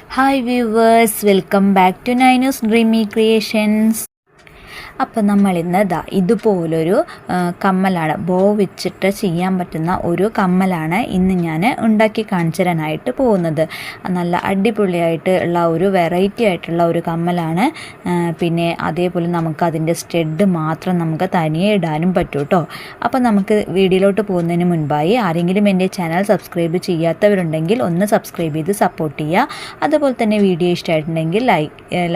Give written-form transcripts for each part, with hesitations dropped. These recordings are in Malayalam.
Hi viewers, welcome back to Nainus Dreamy Creations. അപ്പോൾ നമ്മൾ ഇന്ന് ഇതുപോലൊരു കമ്മലാണ്, ബോ വെച്ചിട്ട് ചെയ്യാൻ പറ്റുന്ന ഒരു കമ്മലാണ് ഇന്ന് ഞാൻ ഉണ്ടാക്കി കാണിച്ചു തരാനായിട്ട് പോകുന്നത്. നല്ല അടിപൊളിയായിട്ട് ഉള്ള ഒരു വെറൈറ്റി ആയിട്ടുള്ള ഒരു കമ്മലാണ്. പിന്നെ അതേപോലെ നമുക്ക് അതിൻ്റെ സ്റ്റഡ് മാത്രം നമുക്ക് തനിയെ ഇടാനും പറ്റും കേട്ടോ. അപ്പോൾ നമുക്ക് വീഡിയോയിലോട്ട് പോകുന്നതിന് മുൻപായി ആരെങ്കിലും എൻ്റെ ചാനൽ സബ്സ്ക്രൈബ് ചെയ്യാത്തവരുണ്ടെങ്കിൽ ഒന്ന് സബ്സ്ക്രൈബ് ചെയ്ത് സപ്പോർട്ട് ചെയ്യുക. അതുപോലെ തന്നെ വീഡിയോ ഇഷ്ടമായിട്ടുണ്ടെങ്കിൽ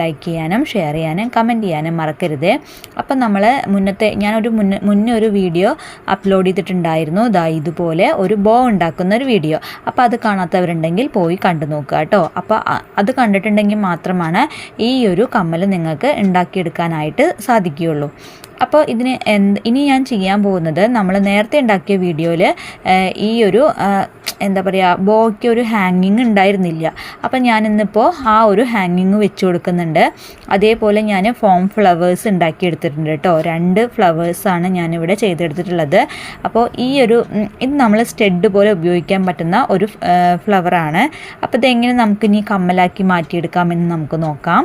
ലൈക്ക് ചെയ്യാനും ഷെയർ ചെയ്യാനും കമൻറ്റ് ചെയ്യാനും മറക്കരുത്. അപ്പം നമ്മൾ മുന്നേ ഒരു വീഡിയോ അപ്ലോഡ് ചെയ്തിട്ടുണ്ടായിരുന്നു, ഇതുപോലെ ഒരു ബോ ഉണ്ടാക്കുന്ന ഒരു വീഡിയോ. അപ്പോൾ അത് കാണാത്തവരുണ്ടെങ്കിൽ പോയി കണ്ടു നോക്കുക കേട്ടോ. അപ്പോൾ അത് കണ്ടിട്ടുണ്ടെങ്കിൽ മാത്രമാണ് ഈ ഒരു കമ്മൽ നിങ്ങൾക്ക് ഉണ്ടാക്കിയെടുക്കാനായിട്ട് സാധിക്കുകയുള്ളൂ. അപ്പോൾ ഇനി ഞാൻ ചെയ്യാൻ പോകുന്നത്, നമ്മൾ നേരത്തെ ഉണ്ടാക്കിയ വീഡിയോയിൽ ഈ ഒരു എന്താ പറയുക, ബോയ്ക്ക് ഒരു ഹാങ്ങിങ് ഉണ്ടായിരുന്നില്ല. അപ്പം ഞാനിന്നിപ്പോൾ ആ ഒരു ഹാങ്ങിങ് വെച്ച് കൊടുക്കുന്നുണ്ട്. അതേപോലെ ഞാൻ ഫോം ഫ്ലവേഴ്സ് ഉണ്ടാക്കിയെടുത്തിട്ടുണ്ട് കേട്ടോ. 2 ഫ്ലവേഴ്സാണ് ഞാനിവിടെ ചെയ്തെടുത്തിട്ടുള്ളത്. അപ്പോൾ ഇത് നമ്മൾ സ്റ്റഡ് പോലെ ഉപയോഗിക്കാൻ പറ്റുന്ന ഒരു ഫ്ലവറാണ്. അപ്പോൾ ഇതെങ്ങനെ നമുക്കിനി കമ്മലാക്കി മാറ്റിയെടുക്കാമെന്ന് നമുക്ക് നോക്കാം.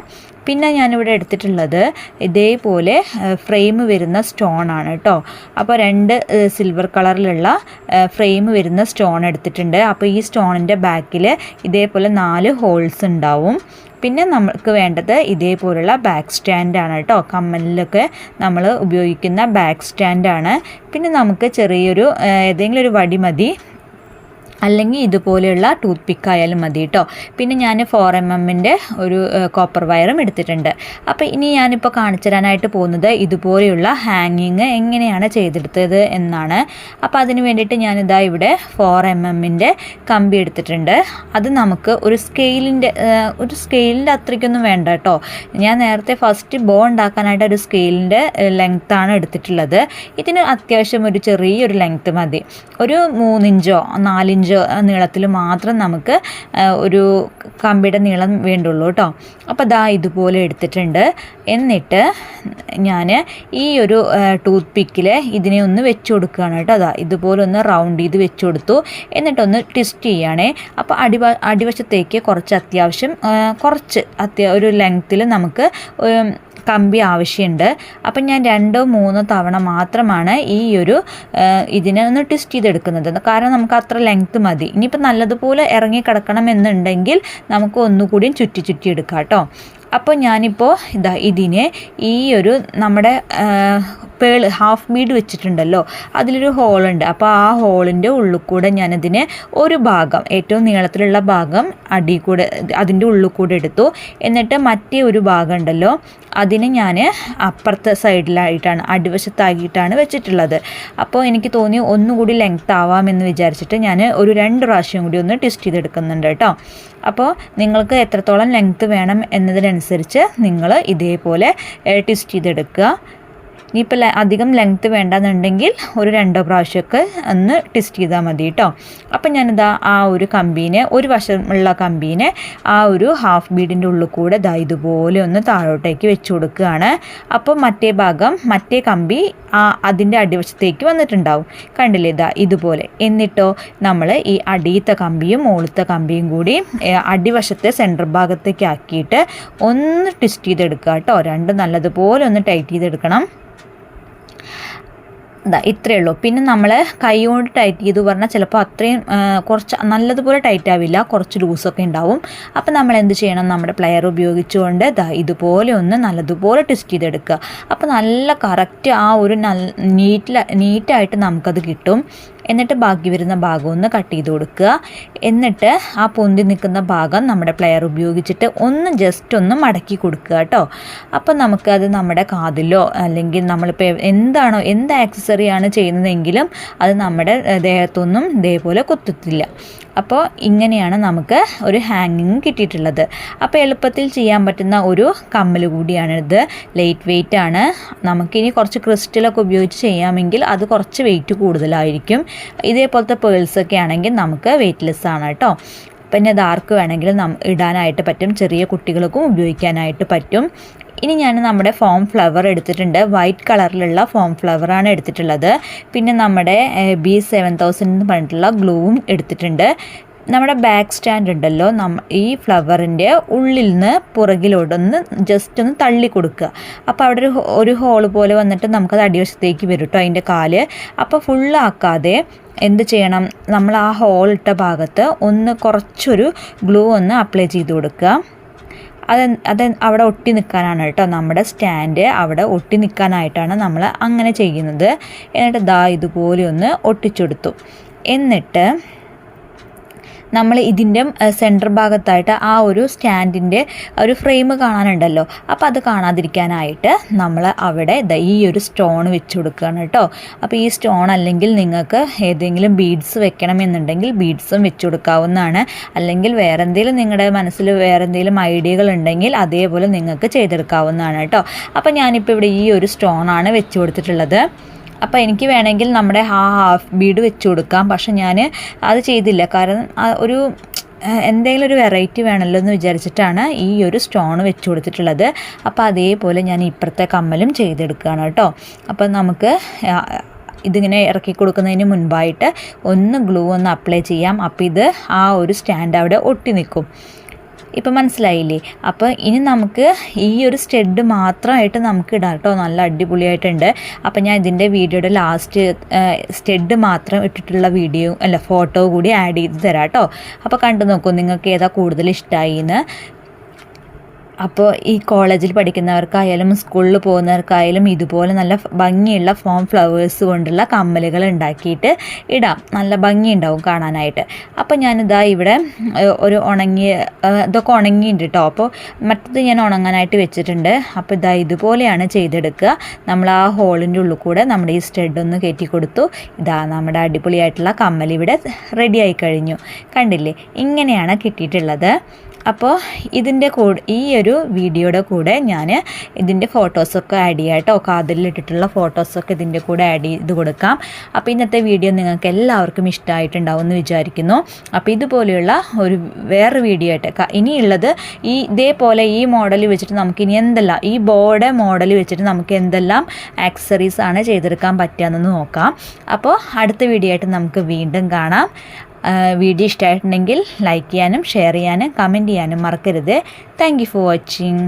പിന്നെ ഞാനിവിടെ എടുത്തിട്ടുള്ളത് ഇതേപോലെ ഫ്രെയിം വരുന്ന സ്റ്റോൺ ആണ് കേട്ടോ. അപ്പോൾ 2 സിൽവർ കളറിലുള്ള ഫ്രെയിം വരുന്ന സ്റ്റോൺ എടുത്തിട്ടുണ്ട്. അപ്പോൾ ഈ സ്റ്റോണിൻ്റെ ബാക്കിൽ ഇതേപോലെ 4 ഹോൾസ് ഉണ്ടാവും. പിന്നെ നമുക്ക് വേണ്ടത് ഇതേപോലുള്ള ബാക്ക് സ്റ്റാൻഡാണ് കേട്ടോ. കമ്മലിലൊക്കെ നമ്മൾ ഉപയോഗിക്കുന്ന ബാക്ക് സ്റ്റാൻഡാണ്. പിന്നെ നമുക്ക് ചെറിയൊരു ഏതെങ്കിലും ഒരു വടി മതി, അല്ലെങ്കിൽ ഇതുപോലെയുള്ള ടൂത്ത് പിക്ക് ആയാലും മതി കേട്ടോ. പിന്നെ ഞാൻ 4mm ഒരു കോപ്പർ വയറും എടുത്തിട്ടുണ്ട്. അപ്പോൾ ഇനി ഞാനിപ്പോൾ കാണിച്ചു തരാനായിട്ട് പോകുന്നത് ഇതുപോലെയുള്ള ഹാങ്ങിങ് എങ്ങനെയാണ് ചെയ്തെടുത്തത് എന്നാണ്. അപ്പോൾ അതിന് വേണ്ടിയിട്ട് ഇവിടെ 4mm കമ്പി എടുത്തിട്ടുണ്ട്. അത് നമുക്ക് ഒരു സ്കെയിലിൻ്റെ അത്രയ്ക്കൊന്നും വേണ്ട കേട്ടോ. ഞാൻ നേരത്തെ ഫസ്റ്റ് ബോ ഉണ്ടാക്കാനായിട്ട് ഒരു സ്കെയിലിൻ്റെ ലെങ്ത്താണ് എടുത്തിട്ടുള്ളത്. ഇതിന് അത്യാവശ്യം ഒരു ചെറിയൊരു ലെങ്ത്ത് മതി. ഒരു 3 ഇഞ്ചോ 4 ഇഞ്ചോ നീളത്തിൽ മാത്രം നമുക്ക് ഒരു കമ്പിയുടെ നീളം വേണ്ടുള്ളൂ കേട്ടോ. അപ്പോൾ ഇതുപോലെ എടുത്തിട്ടുണ്ട്. എന്നിട്ട് ഞാൻ ഈ ഒരു ടൂത്ത് പിക്കിൽ ഇതിനെ ഒന്ന് വെച്ച് കൊടുക്കുകയാണ് കേട്ടോ. ഇതുപോലെ ഒന്ന് റൗണ്ട് ചെയ്ത് വെച്ച് കൊടുത്തു. എന്നിട്ടൊന്ന് ട്വിസ്റ്റ് ചെയ്യുകയാണേ. അപ്പോൾ അടിവശത്തേക്ക് ഒരു ലെങ്ത്തിൽ നമുക്ക് കമ്പി ആവശ്യമുണ്ട്. അപ്പം ഞാൻ 2-3 തവണ മാത്രമാണ് ഇതിനെ ഒന്ന് ട്വിസ്റ്റ് ചെയ്തെടുക്കുന്നത്. കാരണം നമുക്ക് അത്ര ലെങ്ത്ത് മതി. ഇനിയിപ്പോൾ നല്ലതുപോലെ ഇറങ്ങി കിടക്കണം എന്നുണ്ടെങ്കിൽ നമുക്ക് ഒന്നുകൂടിയും ചുറ്റി എടുക്കാം കേട്ടോ. അപ്പോൾ ഞാനിപ്പോൾ ഇതിനെ നമ്മുടെ പേൾ ഹാഫ് ബീഡ് വെച്ചിട്ടുണ്ടല്ലോ, അതിലൊരു ഹോളുണ്ട്. അപ്പോൾ ആ ഹോളിൻ്റെ ഉള്ളിൽ കൂടെ ഞാനതിനെ ഒരു ഭാഗം, ഏറ്റവും നീളത്തിലുള്ള ഭാഗം അതിൻ്റെ ഉള്ളിൽ കൂടെ എടുത്തു. എന്നിട്ട് മറ്റേ ഒരു ഭാഗം ഉണ്ടല്ലോ, അതിനെ ഞാൻ അപ്പുറത്തെ സൈഡിലായിട്ടാണ്, അടിവശത്താക്കിയിട്ടാണ് വെച്ചിട്ടുള്ളത്. അപ്പോൾ എനിക്ക് തോന്നി ഒന്നുകൂടി ലെങ്ത് ആവാമെന്ന് വിചാരിച്ചിട്ട് ഞാൻ ഒരു 2 പ്രാവശ്യം കൂടി ഒന്ന് ട്വിസ്റ്റ് ചെയ്തെടുക്കുന്നുണ്ട് കേട്ടോ. അപ്പോൾ നിങ്ങൾക്ക് എത്രത്തോളം ലെങ്ത്ത് വേണം എന്നതിനനുസരിച്ച് നിങ്ങൾ ഇതേപോലെ ട്വിസ്റ്റ് ചെയ്തെടുക്കുക. ഇനിയിപ്പോൾ അധികം ലെങ്ത്ത് വേണ്ടെന്നുണ്ടെങ്കിൽ ഒരു 2 പ്രാവശ്യമൊക്കെ ഒന്ന് ട്വിസ്റ്റ് ചെയ്താൽ മതി കേട്ടോ. അപ്പം ഞാനിതാ ആ ഒരു കമ്പീനെ, ഒരു വശമുള്ള കമ്പീനെ ആ ഒരു ഹാഫ് ബീഡിൻ്റെ ഉള്ളിൽ കൂടെ ഇതുപോലെ ഒന്ന് താഴോട്ടേക്ക് വെച്ച് കൊടുക്കുകയാണ്. അപ്പോൾ മറ്റേ കമ്പി അതിൻ്റെ അടിവശത്തേക്ക് വന്നിട്ടുണ്ടാവും. കണ്ടില്ലേ, ഇതുപോലെ. എന്നിട്ടോ നമ്മൾ ഈ അടിയത്തെ കമ്പിയും മുകളിലത്തെ കമ്പിയും കൂടി അടിവശത്തെ സെൻറ്റർ ഭാഗത്തേക്ക് ആക്കിയിട്ട് ഒന്ന് ട്വിസ്റ്റ് ചെയ്തെടുക്കുക കേട്ടോ. 2 നല്ലതുപോലെ ഒന്ന് ടൈറ്റ് ചെയ്തെടുക്കണം. ഇത്രയേ ഉള്ളൂ. പിന്നെ നമ്മൾ കൈ കൊണ്ട് ടൈറ്റ് ചെയ്തു പറഞ്ഞാൽ ചിലപ്പോൾ അത്രയും കുറച്ച് നല്ലതുപോലെ ടൈറ്റ് ആവില്ല, കുറച്ച് ലൂസൊക്കെ ഉണ്ടാവും. അപ്പം നമ്മൾ എന്ത് ചെയ്യണം, നമ്മുടെ പ്ലെയർ ഉപയോഗിച്ചുകൊണ്ട് ഇതുപോലെ ഒന്ന് നല്ലതുപോലെ ട്വിസ്റ്റ് ചെയ്തെടുക്കുക. അപ്പോൾ നല്ല കറക്റ്റ് ആ ഒരു നീറ്റായിട്ട് നമുക്കത് കിട്ടും. എന്നിട്ട് ബാക്കി വരുന്ന ഭാഗം ഒന്ന് കട്ട് ചെയ്ത് കൊടുക്കുക. എന്നിട്ട് ആ പൊന്തി നിൽക്കുന്ന ഭാഗം നമ്മുടെ പ്ലെയർ ഉപയോഗിച്ചിട്ട് ജസ്റ്റ് ഒന്ന് മടക്കി കൊടുക്കുക കേട്ടോ. അപ്പോൾ നമുക്കത് നമ്മുടെ കാതിലോ അല്ലെങ്കിൽ നമ്മളിപ്പോൾ എന്ത് ആക്സസറിയാണ് ചെയ്യുന്നതെങ്കിലും അത് നമ്മുടെ ദേഹത്തൊന്നും ഇതേപോലെ കുത്തത്തില്ല. അപ്പോൾ ഇങ്ങനെയാണ് നമുക്ക് ഒരു ഹാങ്ങിങ് കിട്ടിയിട്ടുള്ളത്. അപ്പോൾ എളുപ്പത്തിൽ ചെയ്യാൻ പറ്റുന്ന ഒരു കമ്മൽ കൂടിയാണിത്. ലൈറ്റ് വെയിറ്റ് ആണ്. നമുക്കിനി കുറച്ച് ക്രിസ്റ്റലൊക്കെ ഉപയോഗിച്ച് ചെയ്യാമെങ്കിൽ അത് കുറച്ച് വെയിറ്റ് കൂടുതലായിരിക്കും. ഇതേപോലത്തെ പേൾസൊക്കെ ആണെങ്കിൽ നമുക്ക് വെയ്റ്റ്ലെസ് ആണ് കേട്ടോ. പിന്നെ ആർക്ക് വേണമെങ്കിലും ഇടാനായിട്ട് പറ്റും, ചെറിയ കുട്ടികൾക്കും ഉപയോഗിക്കാനായിട്ട് പറ്റും. ഇനി ഞാൻ നമ്മുടെ ഫോം ഫ്ലവർ എടുത്തിട്ടുണ്ട്. വൈറ്റ് കളറിലുള്ള ഫോം ഫ്ലവറാണ് എടുത്തിട്ടുള്ളത്. പിന്നെ നമ്മുടെ B7000 എന്ന് പറഞ്ഞിട്ടുള്ള ഗ്ലൂവും എടുത്തിട്ടുണ്ട്. നമ്മുടെ ബാക്ക് സ്റ്റാൻഡ് ഉണ്ടല്ലോ, ഈ ഫ്ലവറിൻ്റെ ഉള്ളിൽ നിന്ന് പുറകിലോട്ടൊന്ന് ജസ്റ്റ് ഒന്ന് തള്ളി കൊടുക്കുക. അപ്പോൾ അവിടെ ഒരു ഹോൾ പോലെ വന്നിട്ട് നമുക്കത് അടിവശത്തേക്ക് വരും കേട്ടോ അതിൻ്റെ കാല്. അപ്പോൾ ഫുള്ളാക്കാതെ എന്ത് ചെയ്യണം, നമ്മൾ ആ ഹോൾ ഇട്ട ഭാഗത്ത് ഒന്ന് കുറച്ചൊരു ഗ്ലൂ ഒന്ന് അപ്ലൈ ചെയ്ത് കൊടുക്കുക. അത് അവിടെ ഒട്ടി നിൽക്കാനാണ് കേട്ടോ, നമ്മുടെ സ്റ്റാൻഡ് അവിടെ ഒട്ടി നിൽക്കാനായിട്ടാണ് നമ്മൾ അങ്ങനെ ചെയ്യുന്നത്. എന്നിട്ട് ദാ ഇതുപോലെ ഒന്ന് ഒട്ടിച്ചെടുത്തു. എന്നിട്ട് നമ്മൾ ഇതിൻ്റെ സെൻറ്റർ ഭാഗത്തായിട്ട് ആ ഒരു സ്റ്റാൻഡിൻ്റെ ഒരു ഫ്രെയിം കാണാനുണ്ടല്ലോ, അപ്പോൾ അത് കാണാതിരിക്കാനായിട്ട് നമ്മൾ അവിടെ ഈ ഒരു സ്റ്റോൺ വെച്ച് കൊടുക്കുകയാണ് കേട്ടോ. അപ്പോൾ ഈ സ്റ്റോൺ അല്ലെങ്കിൽ നിങ്ങൾക്ക് ഏതെങ്കിലും ബീഡ്സ് വെക്കണമെന്നുണ്ടെങ്കിൽ ബീഡ്സും വെച്ച് കൊടുക്കാവുന്നതാണ്. അല്ലെങ്കിൽ വേറെ എന്തെങ്കിലും നിങ്ങളുടെ മനസ്സിൽ വേറെ എന്തെങ്കിലും ഐഡിയകൾ ഉണ്ടെങ്കിൽ അതേപോലെ നിങ്ങൾക്ക് ചെയ്തെടുക്കാവുന്നതാണ് കേട്ടോ. അപ്പോൾ ഞാനിപ്പോൾ ഇവിടെ ഈ ഒരു സ്റ്റോണാണ് വെച്ച് കൊടുത്തിട്ടുള്ളത്. അപ്പോൾ എനിക്ക് വേണമെങ്കിൽ നമ്മുടെ ഹാഫ് ബീഡ് വെച്ച് കൊടുക്കാം, പക്ഷെ ഞാൻ അത് ചെയ്തില്ല. കാരണം ഒരു എന്തെങ്കിലും ഒരു വെറൈറ്റി വേണമല്ലോ എന്ന് വിചാരിച്ചിട്ടാണ് ഈ ഒരു സ്റ്റോൺ വെച്ച് കൊടുത്തിട്ടുള്ളത്. അപ്പോൾ അതേപോലെ ഞാൻ ഇപ്പുറത്തെ കമ്മലും ചെയ്തെടുക്കുകയാണ് കേട്ടോ. അപ്പോൾ നമുക്ക് ഇതിങ്ങനെ ഇറക്കി കൊടുക്കുന്നതിന് മുൻപായിട്ട് ഒന്ന് ഗ്ലൂ ഒന്ന് അപ്ലൈ ചെയ്യാം. അപ്പോൾ ഇത് ആ ഒരു സ്റ്റാൻഡ് അവിടെ ഒട്ടി നിൽക്കും. ഇപ്പം മനസ്സിലായില്ലേ? അപ്പോൾ ഇനി നമുക്ക് ഈ ഒരു സ്റ്റഡ് മാത്രമായിട്ട് നമുക്ക് ഇടാം കേട്ടോ. നല്ല അടിപൊളിയായിട്ടുണ്ട്. അപ്പോൾ ഞാൻ ഇതിൻ്റെ വീഡിയോയുടെ ലാസ്റ്റ് സ്റ്റഡ് മാത്രം ഇട്ടിട്ടുള്ള ഫോട്ടോ കൂടി ആഡ് ചെയ്ത് തരാം കേട്ടോ. അപ്പോൾ കണ്ടു നോക്കൂ നിങ്ങൾക്ക് ഏതാ കൂടുതൽ ഇഷ്ടമായി എന്ന്. അപ്പോൾ ഈ കോളേജിൽ പഠിക്കുന്നവർക്കായാലും സ്കൂളിൽ പോകുന്നവർക്കായാലും ഇതുപോലെ നല്ല ഭംഗിയുള്ള ഫോം ഫ്ലവേഴ്സ് കൊണ്ടുള്ള കമ്മലുകൾ ഉണ്ടാക്കിയിട്ട് ഇടാം. നല്ല ഭംഗിയുണ്ടാവും കാണാനായിട്ട്. അപ്പോൾ ഞാനിതാ ഇവിടെ ഒരു ഇതൊക്കെ ഉണങ്ങിയിട്ടുണ്ട് കേട്ടോ. അപ്പോൾ മറ്റത് ഞാൻ ഉണങ്ങാനായിട്ട് വെച്ചിട്ടുണ്ട്. അപ്പോൾ ഇതാ ഇതുപോലെയാണ് ചെയ്തെടുക്കുക. നമ്മൾ ആ ഹോളിൻ്റെ ഉള്ളിൽ കൂടെ നമ്മുടെ ഈ സ്റ്റഡ് ഒന്ന് കയറ്റി കൊടുത്തു. ഇതാ നമ്മുടെ അടിപൊളിയായിട്ടുള്ള കമ്മൽ ഇവിടെ റെഡിയായി കഴിഞ്ഞു. കണ്ടില്ലേ? ഇങ്ങനെയാണ് കിട്ടിയിട്ടുള്ളത്. അപ്പോൾ ഇതിൻ്റെ കൂടെ ഈ ഒരു വീഡിയോയുടെ കൂടെ ഞാൻ ഇതിൻ്റെ ഫോട്ടോസൊക്കെ ആഡ് ചെയ്യാം കേട്ടോ. കാതിലിട്ടിട്ടുള്ള ഫോട്ടോസൊക്കെ ഇതിൻ്റെ കൂടെ ആഡ് ചെയ്ത് കൊടുക്കാം. അപ്പോൾ ഇന്നത്തെ വീഡിയോ നിങ്ങൾക്ക് എല്ലാവർക്കും ഇഷ്ടമായിട്ടുണ്ടാവും എന്ന് വിചാരിക്കുന്നു. അപ്പോൾ ഇതുപോലെയുള്ള ഒരു വേറെ വീഡിയോ ആയിട്ട് ഇനിയുള്ളത് ഇതേപോലെ ഈ മോഡൽ വെച്ചിട്ട് നമുക്ക് ഇനി എന്തെല്ലാം ഈ ബോർഡ് മോഡൽ വെച്ചിട്ട് നമുക്ക് എന്തെല്ലാം ആക്സസറീസ് ആണ് ചെയ്തെടുക്കാൻ പറ്റുകയെന്ന് നോക്കാം. അപ്പോൾ അടുത്ത വീഡിയോ ആയിട്ട് നമുക്ക് വീണ്ടും കാണാം. വീഡിയോ ഇഷ്ടമായിട്ടുണ്ടെങ്കിൽ ലൈക്ക് ചെയ്യാനും ഷെയർ ചെയ്യാനും കമൻറ്റ് ചെയ്യാനും മറക്കരുത്. Thank you for watching.